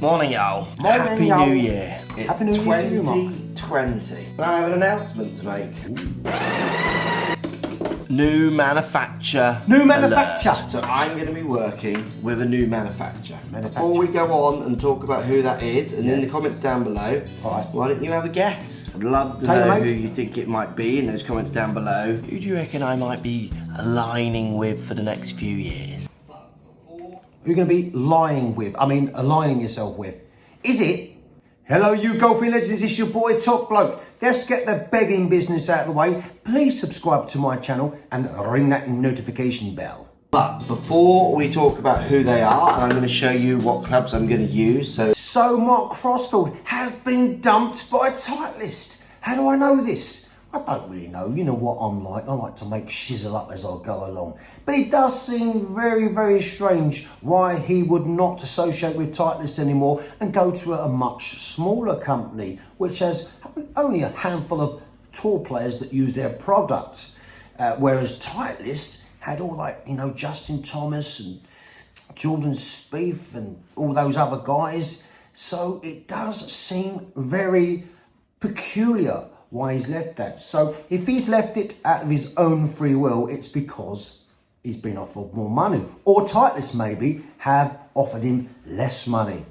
Morning, y'all. Morning, Happy y'all. New Year. It's Happy New Year to you, Mark. 2020. I have an announcement to make. New manufacturer. New manufacturer. Alert. So I'm going to be working with a new manufacturer. Before we go on and talk about who that is, and in the comments down below, why don't you have a guess? I'd love to know who you think it might be in those comments down below. Who do you reckon I might be aligning with for the next few years? Who are you going to be aligning yourself with? Is it? Hello, you golfing legends, it's your boy Top Bloke. Let's get the begging business out of the way. Please subscribe to my channel and ring that notification bell. But before we talk about who they are, I'm going to show you what clubs I'm going to use. So Mark Crossfield has been dumped by Titleist. How do I know this? I don't really know. You know what I'm like. I like to make shizzle up as I go along. But it does seem very, very strange why he would not associate with Titleist anymore and go to a much smaller company, which has only a handful of tour players that use their product. Whereas Titleist had all Justin Thomas and Jordan Spieth and all those other guys. So it does seem very peculiar why he's left that. So if he's left it out of his own free will, it's because he's been offered more money. Or Titleist maybe have offered him less money.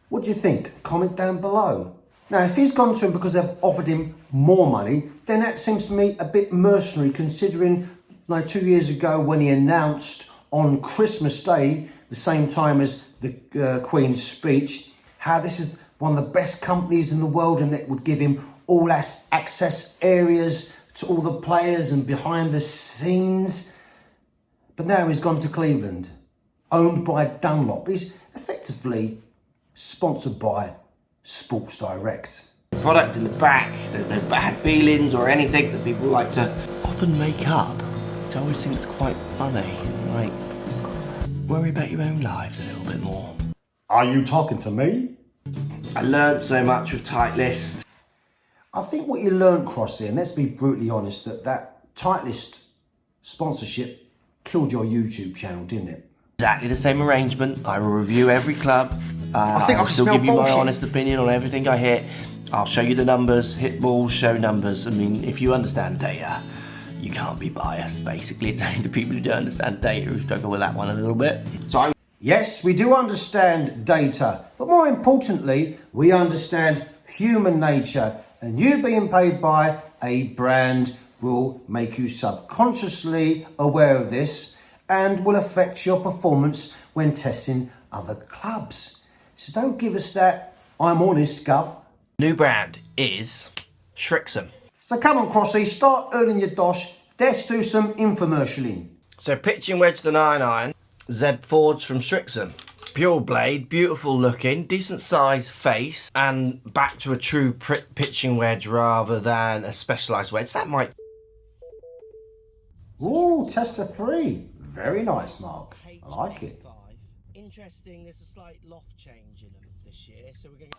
What do you think? Comment down below. Now, if he's gone to him because they've offered him more money, then that seems to me a bit mercenary, considering 2 years ago when he announced on Christmas Day, the same time as the Queen's speech, how this is one of the best companies in the world and that would give him all access areas to all the players and behind the scenes. But now he's gone to Cleveland, owned by Dunlop. He's effectively sponsored by Sports Direct. The product in the back, there's no bad feelings or anything that people like to often make up. Which I always think it's quite funny. Like, worry about your own lives a little bit more. Are you talking to me? I learned so much with Titleist. I think what you learned, Crossy, and let's be brutally honest, that Titleist sponsorship killed your YouTube channel, didn't it? Exactly the same arrangement. I will review every club. I'll still give you my honest opinion on everything I hit. I'll show you the numbers, hit balls, show numbers. I mean, if you understand data, you can't be biased. Basically, it's only the people who don't understand data who struggle with that one a little bit. Yes, we do understand data, but more importantly, we understand human nature. And you being paid by a brand will make you subconsciously aware of this and will affect your performance when testing other clubs. So don't give us that I'm honest guff. New brand is Srixon. So come on, Crossy, start earning your dosh. Let's do some infomercialing. So pitching wedge the 9-iron, Z Fords from Srixon. Pure blade, beautiful looking, decent size face, and back to a true pitching wedge rather than a specialised wedge. That might... Ooh, tester 3. Very nice, Mark. I like it. Interesting, there's a slight loft change in them this year, so we're going to...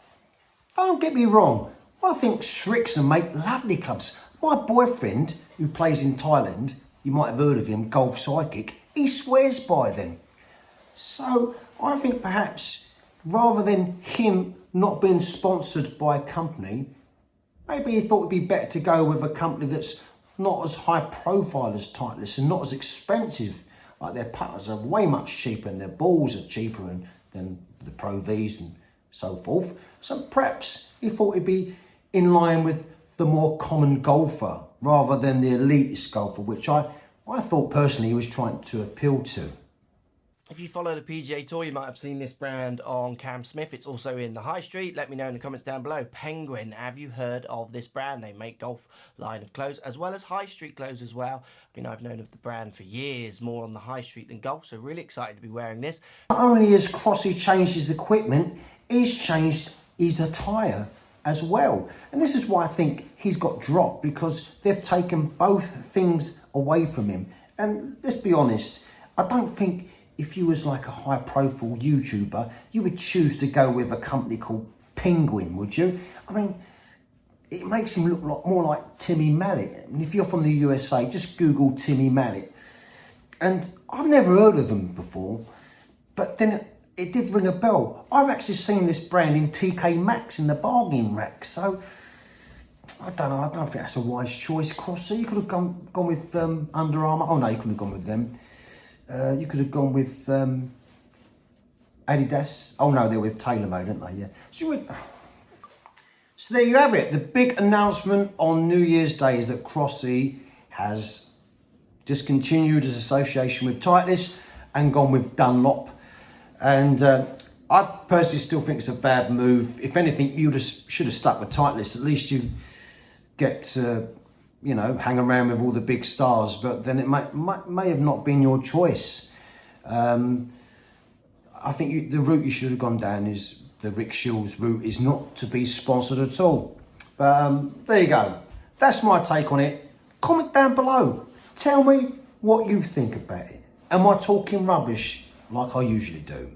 Don't get me wrong. I think Srixon make lovely clubs. My boyfriend, who plays in Thailand, you might have heard of him, Golf Psychic, he swears by them. So I think perhaps rather than him not being sponsored by a company, maybe he thought it'd be better to go with a company that's not as high profile as Titleist and not as expensive. Like their putters are way much cheaper and their balls are cheaper than the Pro Vs and so forth. So perhaps he thought it'd be in line with the more common golfer rather than the elitist golfer, which I thought personally he was trying to appeal to. If you follow the PGA Tour, you might have seen this brand on Cam Smith. It's also in the high street. Let me know in the comments down below. Penguin, have you heard of this brand? They make golf line of clothes as well as high street clothes as well. I mean, I've known of the brand for years, more on the high street than golf, so really excited to be wearing this. Not only has Crossy changed his equipment, he's changed his attire as well. And this is why I think he's got dropped, because they've taken both things away from him. And let's be honest, I don't think if you was like a high profile YouTuber, you would choose to go with a company called Penguin, would you? I mean, it makes him look more like Timmy Mallet. And if you're from the USA, just Google Timmy Mallet. And I've never heard of them before, but then it did ring a bell. I've actually seen this brand in TK Maxx in the bargain rack, so I don't know. I don't think that's a wise choice, Crossy. You could have gone with Under Armour. Oh no, you couldn't have gone with them. You could have gone with Adidas. Oh no, they're with TaylorMade, aren't they? Yeah. So there you have it. The big announcement on New Year's Day is that Crossy has discontinued his association with Titleist and gone with Dunlop. And I personally still think it's a bad move. If anything, you should have stuck with Titleist. At least you get to, hang around with all the big stars. But then it may have not been your choice. I think the route you should have gone down is the Rick Shields route, is not to be sponsored at all. But there you go. That's my take on it. Comment down below. Tell me what you think about it. Am I talking rubbish like I usually do?